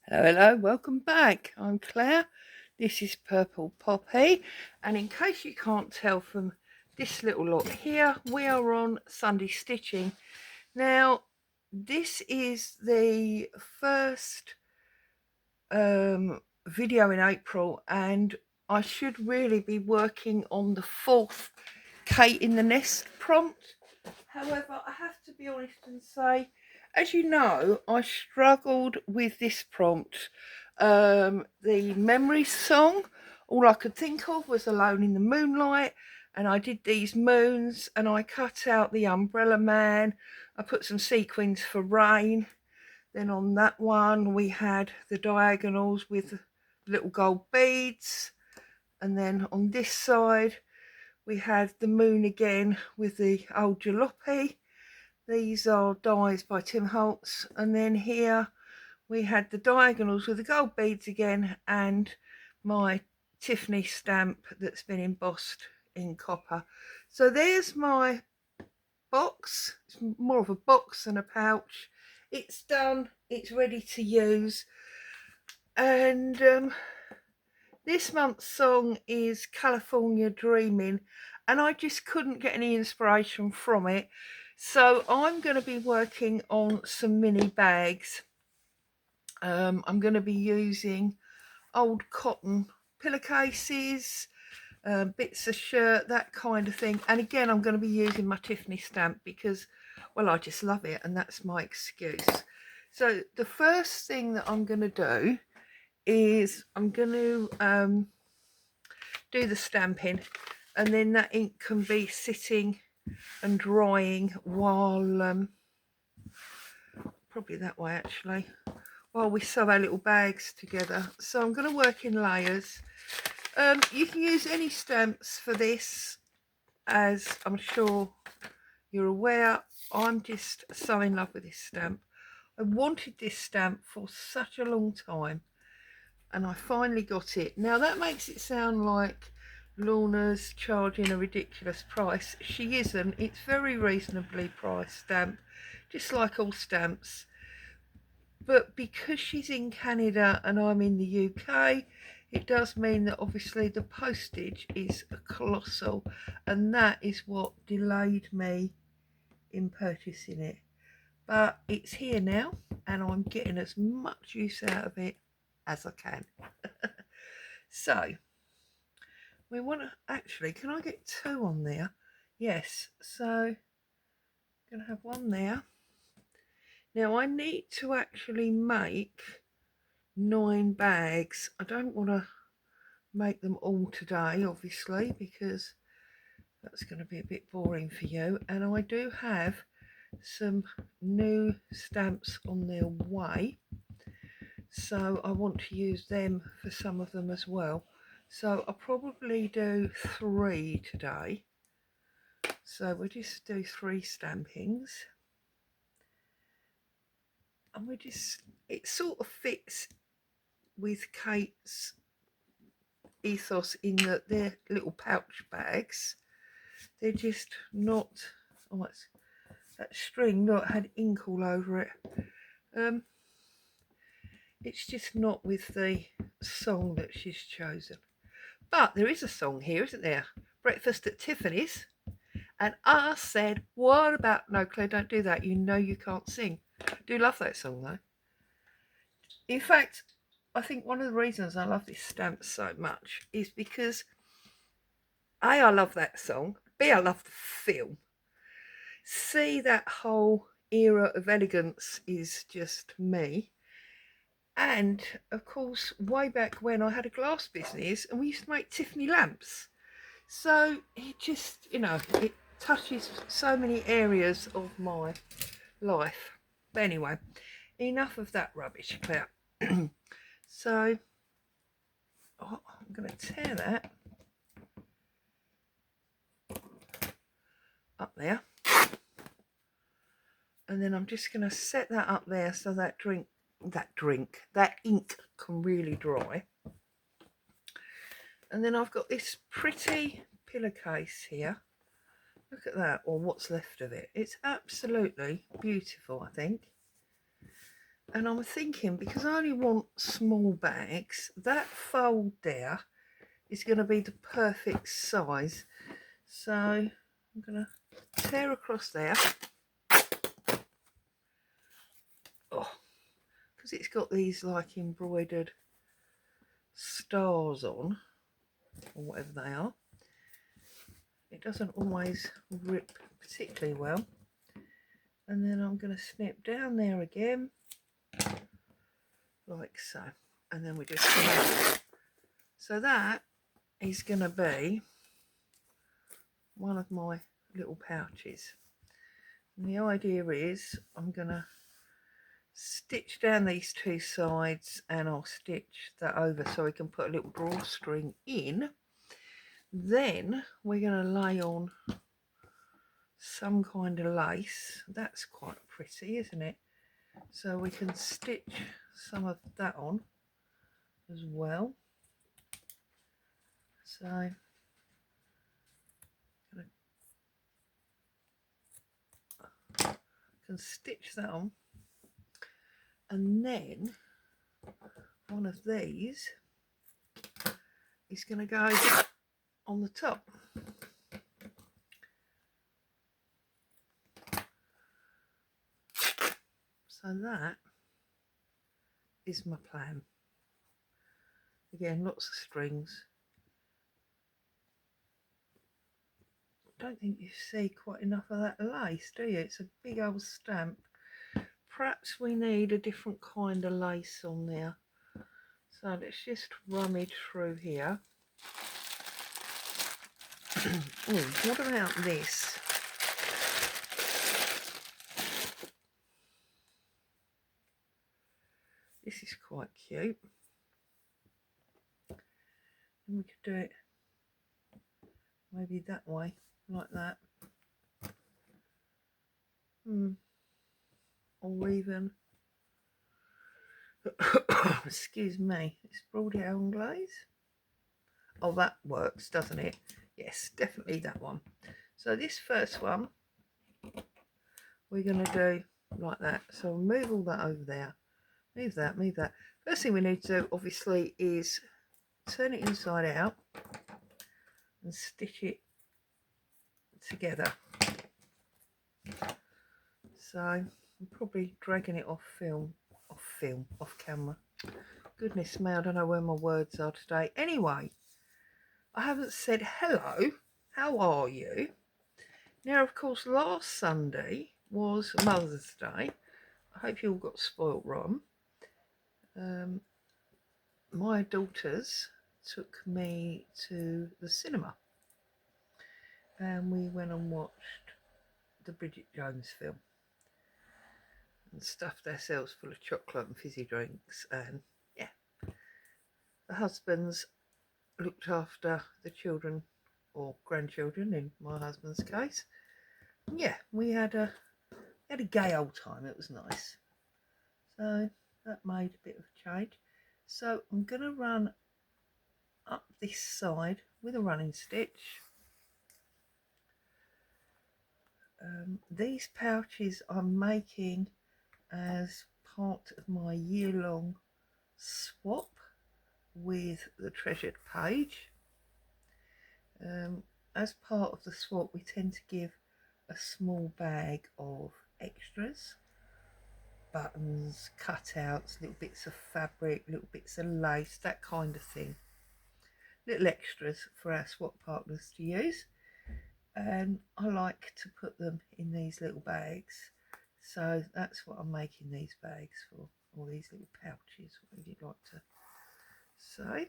Hello, hello, welcome back. I'm Claire. This is Purple Poppy, and in case you can't tell from this little lot here, we are on Sunday stitching. Now, this is the first video in April, and I should really be working on the fourth Kate in the Nest prompt. However, I have to be honest and say, as you know, I struggled with this prompt. The Memories song, all I could think of was Alone in the Moonlight, and I did these moons, and I cut out the Umbrella Man. I put some sequins for rain. Then on that one, we had the diagonals with little gold beads. And then on this side, we had the moon again with the old jalopy. These are dies by Tim Holtz. And then here we had the diagonals with the gold beads again and my Tiffany stamp that's been embossed in copper. So there's my box. It's more of a box than a pouch. It's done, it's ready to use. And this month's song is California Dreaming, and I just couldn't get any inspiration from it. So I'm going to be working on some mini bags. I'm going to be using old cotton pillowcases, bits of shirt, that kind of thing. And again, I'm going to be using my Tiffany stamp because, well, I just love it, and that's my excuse. So the first thing that I'm going to do is I'm going to do the stamping, and then that ink can be sitting and drying while probably that way actually, while we sew our little bags together. So I'm going to work in layers. You can use any stamps for this, as I'm sure you're aware. I'm just so in love with this stamp. I wanted this stamp for such a long time, and I finally got it. Now that makes it sound like Lorna's charging a ridiculous price. She isn't. It's very reasonably priced stamp, just like all stamps. But because she's in Canada and I'm in the UK, it does mean that obviously the postage is colossal, and that is what delayed me in purchasing it. But it's here now, and I'm getting as much use out of it as I can. So we want to actually, can I get two on there? Yes, so I'm going to have one there. Now I need to actually make 9 bags. I don't want to make them all today, obviously, because that's going to be a bit boring for you. And I do have some new stamps on their way, so I want to use them for some of them as well. So I'll probably do 3 today. So we'll just do 3 stampings, and we just, it sort of fits with Kate's ethos in that they're little pouch bags. They're just not, oh, it's, that string not had ink all over it. It's just not with the song that she's chosen. But there is a song here, isn't there? Breakfast at Tiffany's. And I said, what about, no, Claire, don't do that. You know you can't sing. I do love that song though. In fact, I think one of the reasons I love this stamp so much is because A, I love that song. B, I love the film. C, that whole era of elegance is just me. And of course, way back when I had a glass business and we used to make Tiffany lamps. So it just, you know, it touches so many areas of my life. But anyway, enough of that rubbish, Claire. So I'm going to tear that up there. And then I'm just going to set that up there so that that ink can really dry. And then I've got this pretty pillowcase here. Look at that, or what's left of it. It's absolutely beautiful, I think. And I'm thinking, because I only want small bags, that fold there is going to be the perfect size. So I'm going to tear across there. Oh, because it's got these like embroidered stars on, or whatever they are. It doesn't always rip particularly well. And then I'm going to snip down there again, like so. And then we just so that is going to be one of my little pouches. And the idea is I'm going to stitch down these two sides, and I'll stitch that over so we can put a little drawstring in. Then we're going to lay on some kind of lace. That's quite pretty, isn't it? So we can stitch some of that on as well. So I'm can stitch that on, and then one of these is going to go on the top. So that is my plan. Again, lots of strings. Don't think you see quite enough of that lace, do you? It's a big old stamp. Perhaps we need a different kind of lace on there. So let's just rummage through here. Oh, what about this? This is quite cute. And we could do it maybe that way, like that. Or even, excuse me, it's Broadie Elm Glaze. Oh, that works, doesn't it? Yes, definitely that one. So this first one, we're going to do like that. So move all that over there. Move that, move that. First thing we need to do, obviously, is turn it inside out and stitch it together. So I'm probably dragging it off camera. Goodness me, I don't know where my words are today. Anyway, I haven't said hello. How are you? Now, of course, last Sunday was Mother's Day. I hope you all got spoilt rotten. My daughters took me to the cinema, and we went and watched the Bridget Jones film and stuffed ourselves full of chocolate and fizzy drinks. And yeah, the husbands looked after the children, or grandchildren in my husband's case. Yeah, we had a gay old time. It was nice. So that made a bit of a change. So I'm going to run up this side with a running stitch. These pouches I'm making as part of my year-long swap with the Treasured Page. As part of the swap, we tend to give a small bag of extras, buttons, cutouts, little bits of fabric, little bits of lace, that kind of thing. Little extras for our swap partners to use. And I like to put them in these little bags. So that's what I'm making these bags for, or these little pouches, what would you like to say?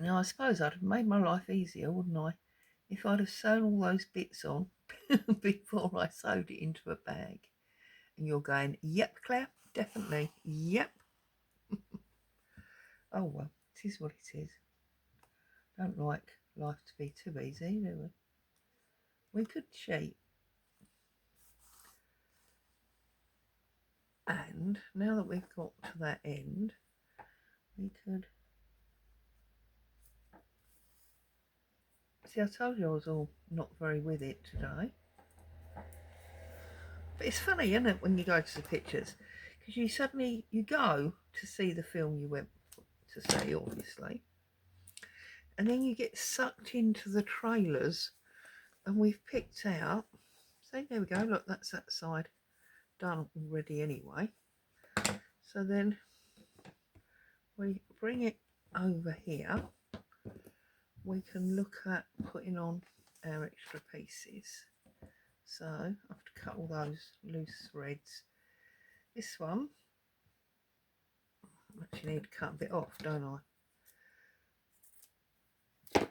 Now I suppose I'd have made my life easier, wouldn't I, if I'd have sewn all those bits on before I sewed it into a bag. And you're going, yep, Claire, definitely, yep. Oh well, it is what it is. Don't like life to be too easy, do we? We could cheat. And now that we've got to that end, we could... See, I told you I was all not very with it today. But it's funny, isn't it, when you go to the pictures, because you go to see the film you went to see, obviously, and then you get sucked into the trailers, and we've picked out. So there we go. Look, that's that side done already anyway. So then we bring it over here. We can look at putting on our extra pieces. So I have to cut all those loose threads. This one, I actually need to cut a bit off, don't I?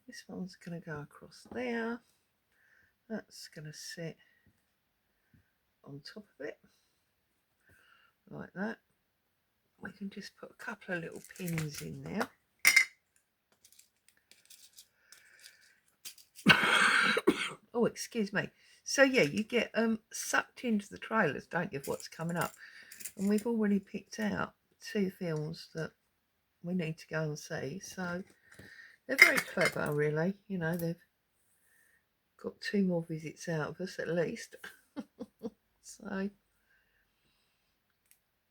This one's going to go across there. That's going to sit on top of it, like that. We can just put a couple of little pins in there. Oh, excuse me. So yeah, you get sucked into the trailers, don't you, of what's coming up. And we've already picked out 2 films that we need to go and see. So they're very clever, really. You know, they've got 2 more visits out of us at least. So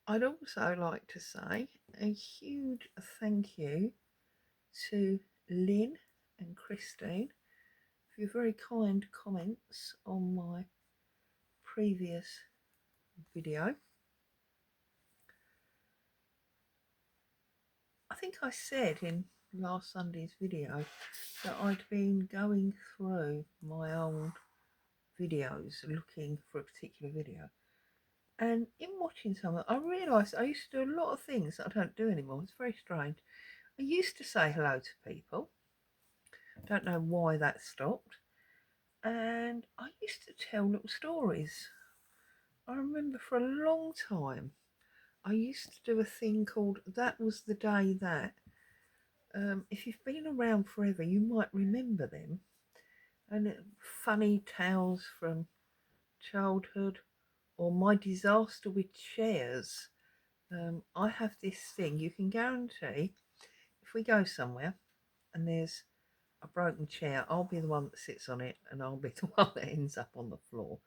I'd also like to say a huge thank you to Lynn and Christine for your very kind comments on my previous video. I think I said in last Sunday's video that I'd been going through my old videos looking for a particular video, and in watching some of it, I realised I used to do a lot of things that I don't do anymore. It's very strange. I used to say hello to people. Don't know why that stopped. And I used to tell little stories. I remember for a long time I used to do a thing called That Was the Day That. If you've been around forever, you might remember them. And funny tales from childhood, or my disaster with chairs. I have this thing, you can guarantee if we go somewhere and there's a broken chair, I'll be the one that sits on it and I'll be the one that ends up on the floor.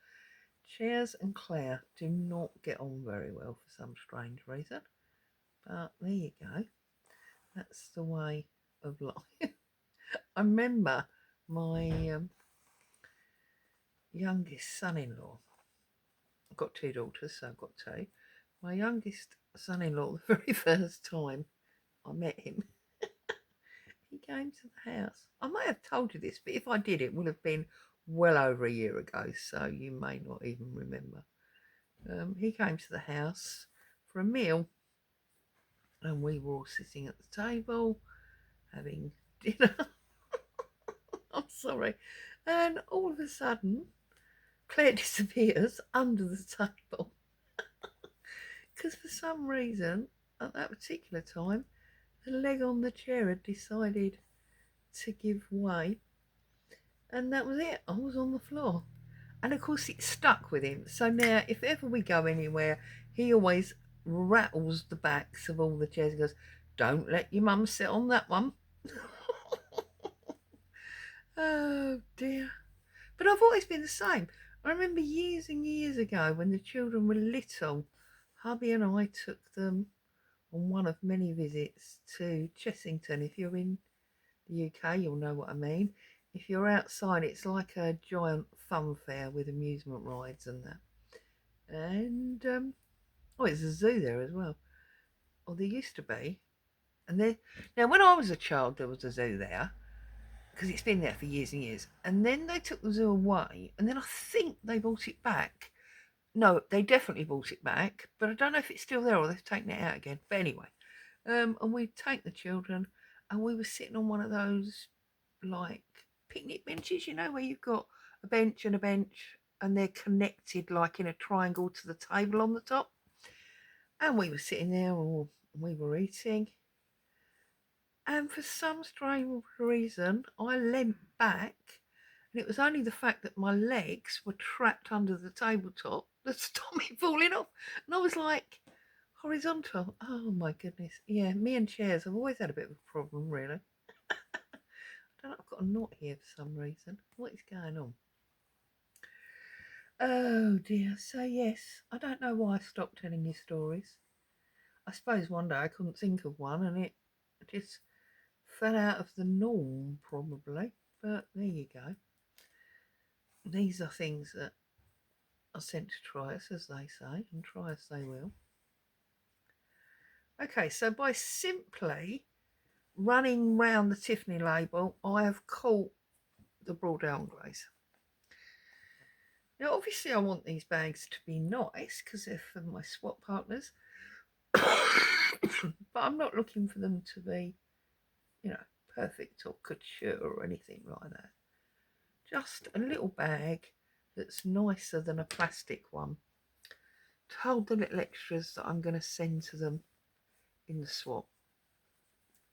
Chairs and Claire do not get on very well for some strange reason. But there you go. That's the way of life. I remember my youngest son-in-law. I've got 2 daughters, so I've got 2. My youngest son-in-law, the very first time I met him, he came to the house. I may have told you this, but if I did, it would have been well over a year ago, so you may not even remember. He came to the house for a meal, and we were all sitting at the table having dinner. I'm sorry. And all of a sudden, Claire disappears under the table because for some reason at that particular time the leg on the chair had decided to give way, and that was it. I was on the floor, and of course it stuck with him. So now if ever we go anywhere, he always rattles the backs of all the chairs and goes, "Don't let your mum sit on that one." Oh dear. But I've always been the same. I remember years and years ago when the children were little, hubby and I took them on one of many visits to Chessington. If you're in the UK, you'll know what I mean. If you're outside, it's like a giant fun fair with amusement rides and that. And it's a zoo there as well. Or there used to be. And there now, when I was a child, there was a zoo there because it's been there for years and years. And then they took the zoo away, and then I think they brought it back. No, they definitely brought it back, but I don't know if it's still there or they've taken it out again. But anyway, and we'd take the children, and we were sitting on one of those like picnic benches, you know, where you've got a bench, and they're connected like in a triangle to the table on the top. And we were sitting there, or we were eating, and for some strange reason, I leant back, and it was only the fact that my legs were trapped under the tabletop that stopped me falling off. And I was like, horizontal. Oh my goodness. Yeah, me and chairs have always had a bit of a problem, really. I don't know, I've got a knot here for some reason. What is going on? Oh dear. So yes, I don't know why I stopped telling you stories. I suppose one day I couldn't think of one and it just fell out of the norm probably. But there you go. These are things that are sent to try us, as they say, and try us they will. Okay, so by simply running round the Tiffany label, I have caught the Broadale Glaze. Now, obviously, I want these bags to be nice because they're for my swap partners, but I'm not looking for them to be, perfect or couture or anything like that. Just a little bag that's nicer than a plastic one to hold the little extras that I'm going to send to them in the swap.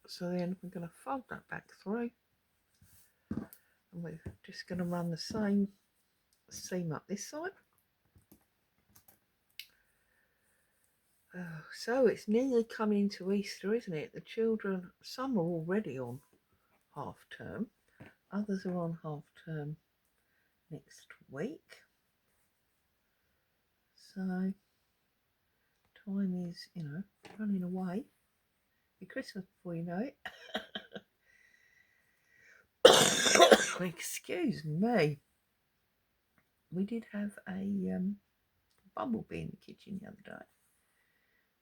So then we're going to fold that back through and we're just going to run the same seam up this side. So it's nearly coming into Easter, isn't it? The children, some are already on half term, others are on half term next week. So time is, running away. Be Christmas before you know it. Excuse me. We did have a bumblebee in the kitchen the other day.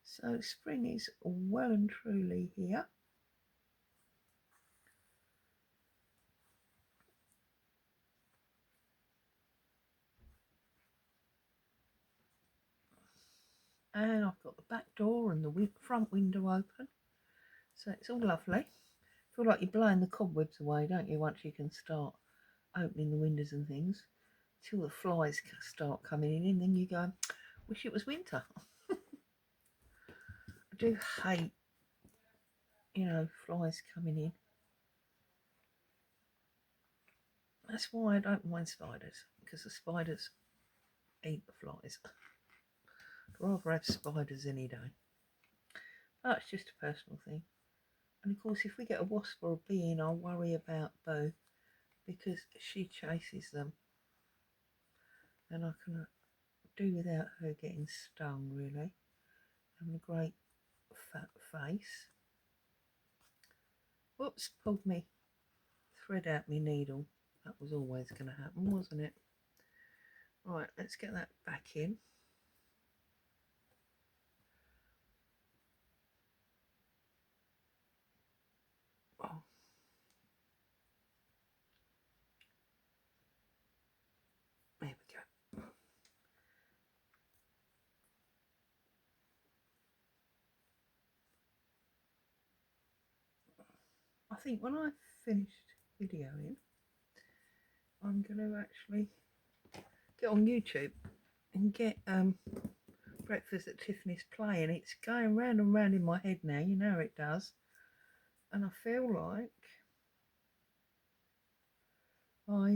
So spring is well and truly here. And I've got the back door and the front window open. So it's all lovely. Feel like you're blowing the cobwebs away, don't you, once you can start opening the windows and things. Till the flies start coming in and then you go, wish it was winter. I do hate, flies coming in. That's why I don't mind spiders, because the spiders eat the flies. I'd rather have spiders any day. That's just a personal thing. And of course, if we get a wasp or a bee in, I'll worry about Bo, because she chases them. And I can do without her getting stung, really. Having a great fat face. Whoops, pulled me thread out my needle. That was always going to happen, wasn't it? Right, let's get that back in. Oh. There we go. I think when I've finished videoing, I'm going to actually get on YouTube and get Breakfast at Tiffany's playing. It's going round and round in my head now, you know it does. And I feel like I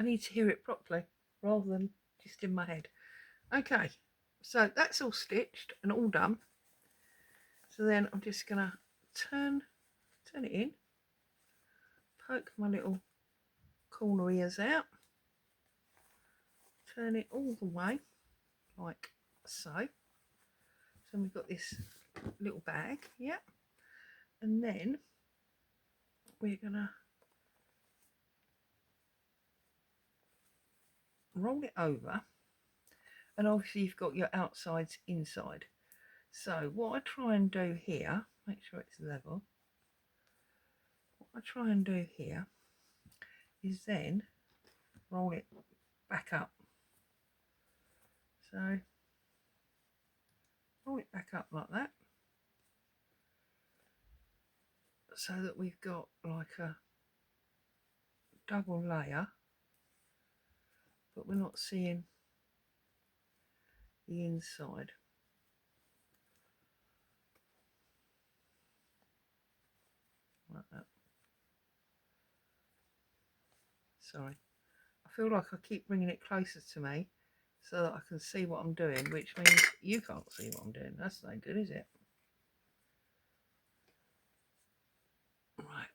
need to hear it properly rather than just in my head. Okay, so that's all stitched and all done. So then I'm just gonna turn it in, poke my little corner ears out, turn it all the way like so. So we've got this little bag, yeah, and then we're gonna roll it over, and obviously you've got your outsides inside. So what I try and do here, make sure it's level, what I try and do here is then roll it back up. So roll it back up like that, so that we've got like a double layer, but we're not seeing the inside. Like that. Sorry, I feel like I keep bringing it closer to me so that I can see what I'm doing, which means you can't see what I'm doing. That's no good, is it? Right.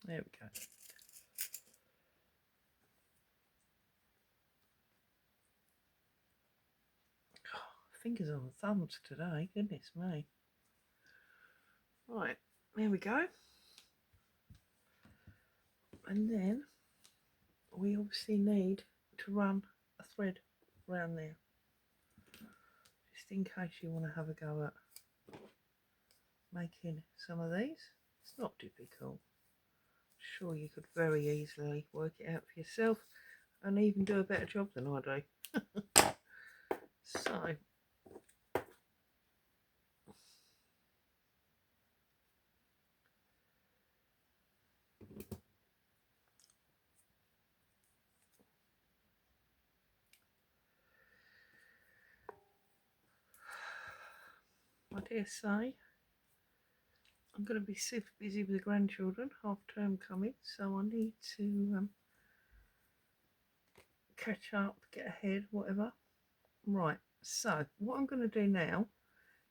There we go. Fingers on the thumbs today, goodness me. Right, there we go. And then we obviously need to run a thread around there, just in case you want to have a go at making some of these. It's not difficult. I'm sure you could very easily work it out for yourself and even do a better job than I do. So I dare say I'm going to be super busy with the grandchildren, half term coming, so I need to catch up, get ahead, whatever. Right, so what I'm going to do now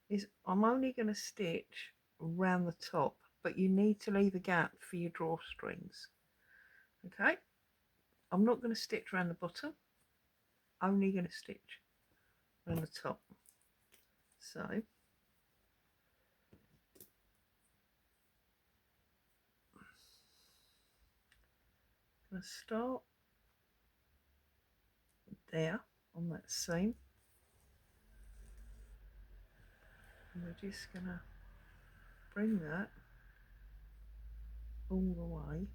is I'm only going to stitch around the top, but you need to leave a gap for your drawstrings. Okay, I'm not going to stitch around the bottom, only going to stitch around the top. So I'm going to start there on that seam, and we're just going to bring that all the way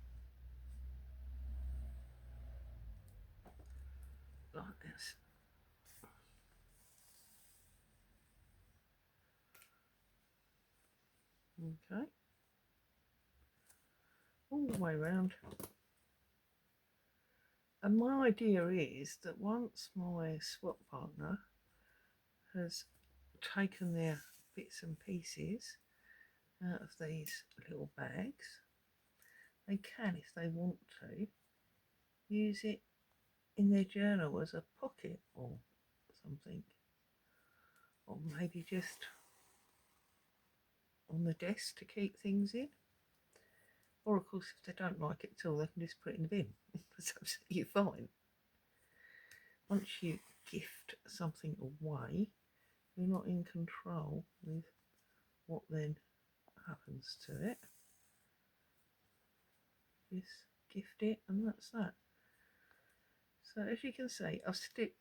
like this. Okay, all the way around. And my idea is that once my swap partner has taken their bits and pieces out of these little bags, they can, if they want to, use it in their journal as a pocket or something, or maybe just on the desk to keep things in. Or of course, if they don't like it at all, they can just put it in the bin. That's absolutely fine. Once you gift something away, you're not in control with what then happens to it. Just gift it, and that's that. So as you can see, I've stitched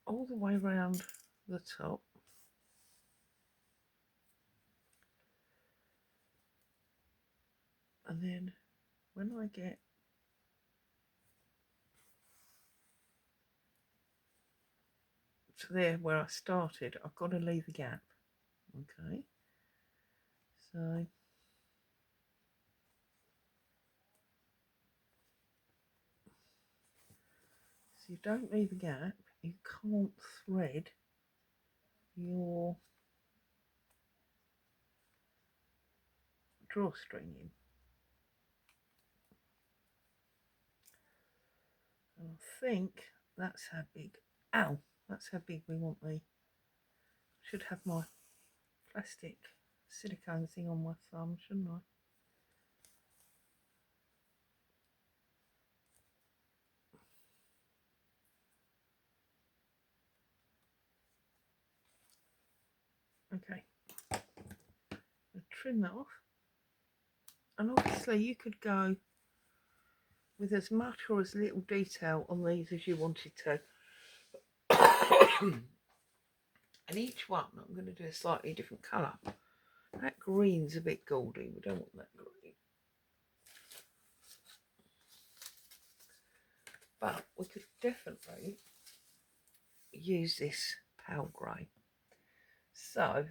all the way around the top, and then when I get to there where I started, I've got to leave a gap. Okay, so you don't leave a gap, you can't thread your drawstring in. And I think that's how big, that's how big we want the, should have my plastic silicone thing on my thumb, shouldn't I? Okay, I'll trim that off, and obviously you could go with as much or as little detail on these as you wanted to. And each one I'm going to do a slightly different colour. That green's a bit goldy, we don't want that green. But we could definitely use this pale grey. So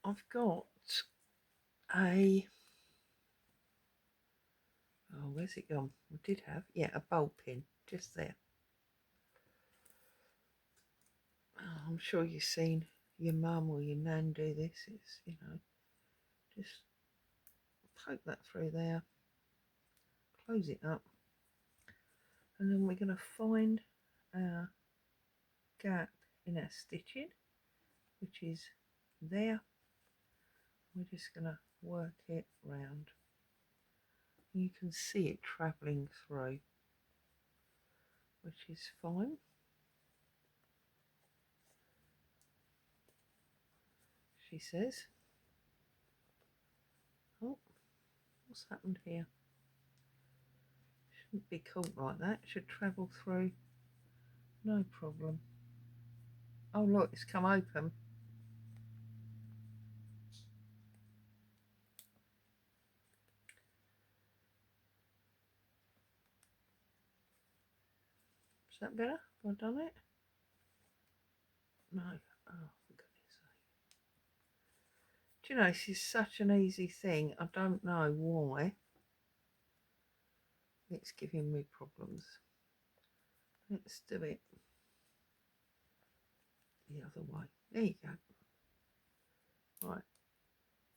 I've got a, oh, where's it gone? I did have, yeah, a bowl pin just there. Oh, I'm sure you've seen your mum or your nan do this. It's, you know, just poke that through there, close it up, and then we're going to find our gap in our stitching, which is there, we're just going to work it round. You can see it travelling through, which is fine. She says. Oh, what's happened here? Shouldn't be caught like that. It should travel through, no problem. Oh look, it's come open. Is that better? Have I done it? No. Oh, for goodness sake. Do you know, this is such an easy thing. I don't know why it's giving me problems. Let's do it the other way. There you go. Right.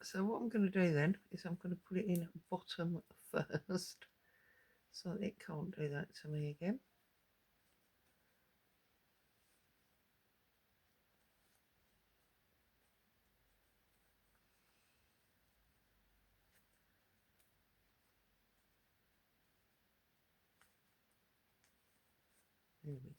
So what I'm going to do then is I'm going to put it in bottom first, so that it can't do that to me again. There we go.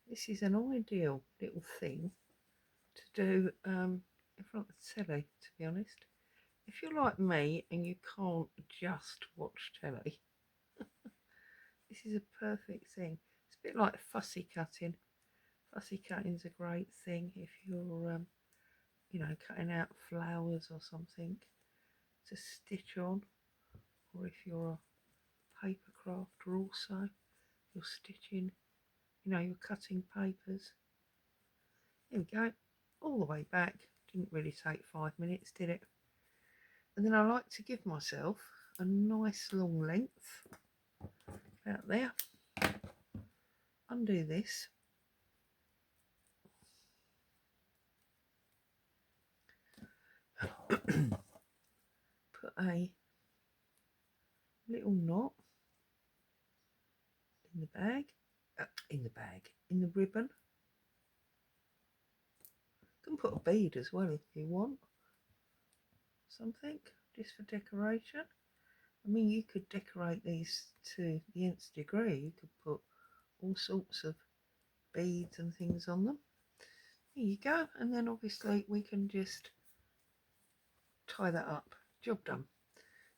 This is an ideal little thing to do in front of the telly, to be honest. If you're like me and you can't just watch telly, this is a perfect thing. It's a bit like fussy cutting. Fussy cutting's a great thing if you're, you know, cutting out flowers or something to stitch on, or if you're a paper crafter also, you're stitching, you know, you're cutting papers. There we go, all the way back. Didn't really take 5 minutes, did it? And then I like to give myself a nice long length out there. Undo this. Put a little knot in the bag, in the ribbon. You can put a bead as well if you want, something just for decoration. I mean, you could decorate these to the nth degree. You could put all sorts of beads and things on them. There you go. And then obviously we can just tie that up. Job done.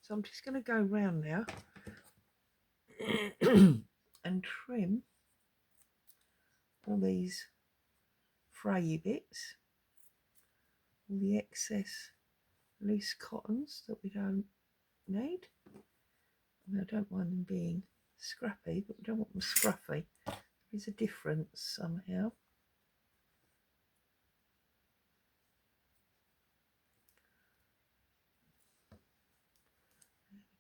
So I'm just going to go round now and trim all these frayy bits, all the excess loose cottons that we don't need. I mean, I don't mind them being scrappy, but we don't want them scruffy. There is a difference somehow.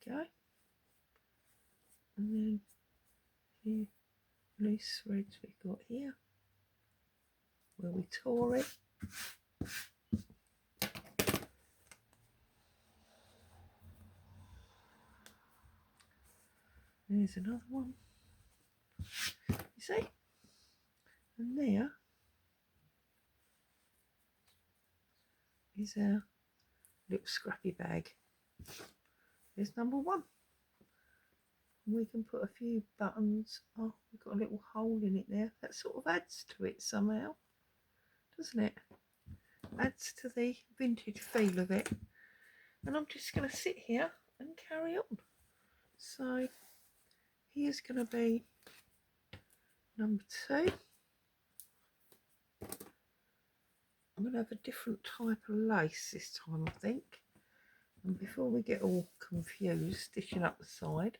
There we go. And then the loose threads we've got here, where we tore it. There's another one. You see? And there is our little scrappy bag. There's number one. We can put a few buttons. Oh, we've got a little hole in it there. That sort of adds to it somehow, doesn't it? Adds to the vintage feel of it. And I'm just going to sit here and carry on. So here's going to be number two. I'm going to have a different type of lace this time, I think. And before we get all confused stitching up the side,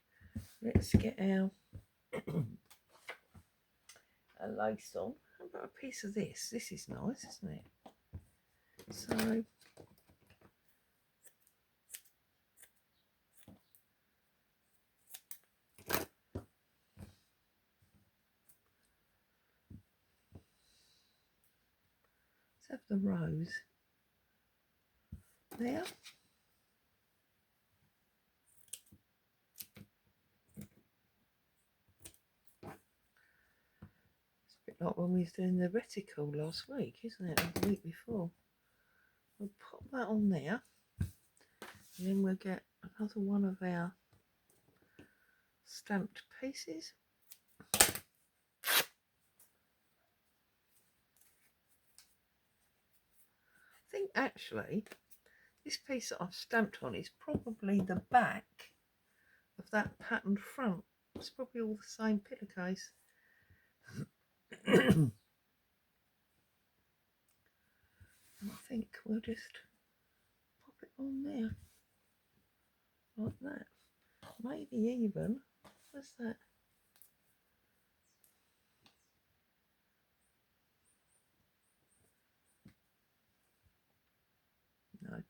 let's get our lace on. How about a piece of this? This is nice, isn't it? So let's have the rose there. like when we was doing the reticle last week, isn't it? Or the week before. We'll pop that on there, and then we'll get another one of our stamped pieces. I think actually this piece that I've stamped on is probably the back of that patterned front. It's probably all the same pillowcase. And I think we'll just pop it on there like that. Maybe even, what's that? No.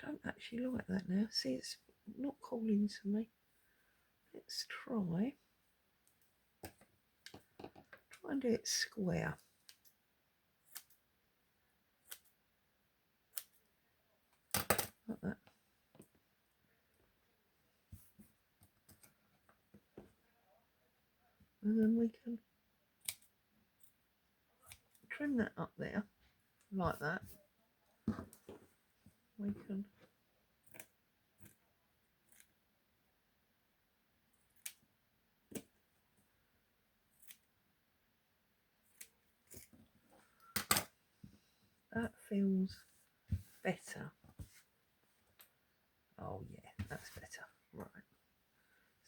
Don't actually like that now. See, it's not calling to me. Let's try and do it square. Like that. And then we can trim that up there like that. We can that feels better. Oh yeah, that's better. Right.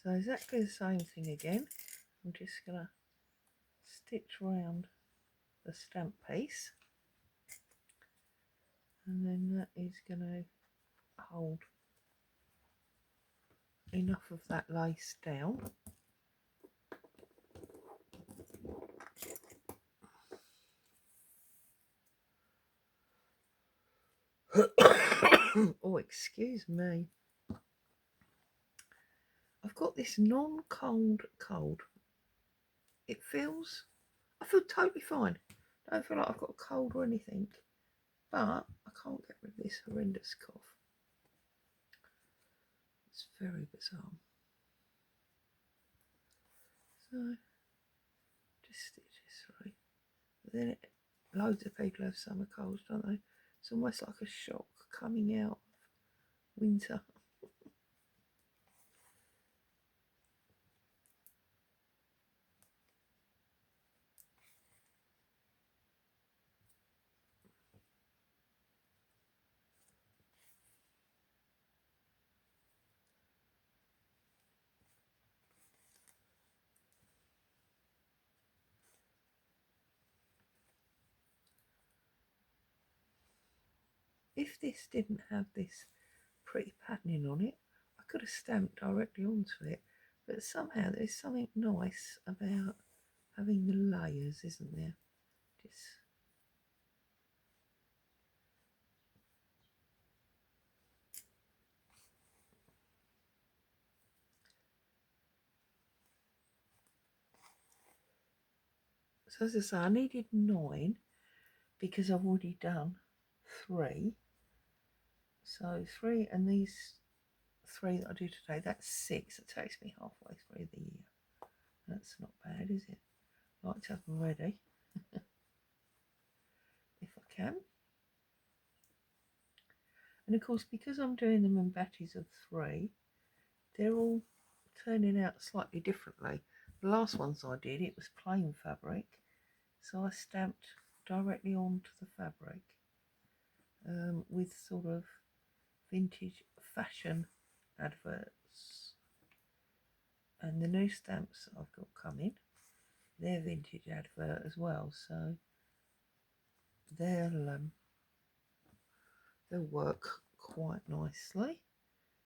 So exactly the same thing again. I'm just gonna stitch round the stamp piece, and then that is gonna hold enough of that lace down. Oh, excuse me. I've got this non-cold cold. It feels, I feel totally fine. I don't feel like I've got a cold or anything, but I can't get rid of this horrendous cough. It's very bizarre. So just stitch this through. But then loads of people have summer colds, don't they? It's almost like a shock coming out of winter. If this didn't have this pretty patterning on it, I could have stamped directly onto it, but somehow there's something nice about having the layers, isn't there? Just so as I say, I needed 9 because I've already done 3. So 3, and these 3 that I do today, that's 6. It takes me halfway through the year. That's not bad, is it? I like to have them ready if I can. And of course, because I'm doing them in batches of 3, they're all turning out slightly differently. The last ones I did, it was plain fabric, so I stamped directly onto the fabric with sort of vintage fashion adverts. And the new stamps I've got coming, they're vintage advert as well, so they'll work quite nicely.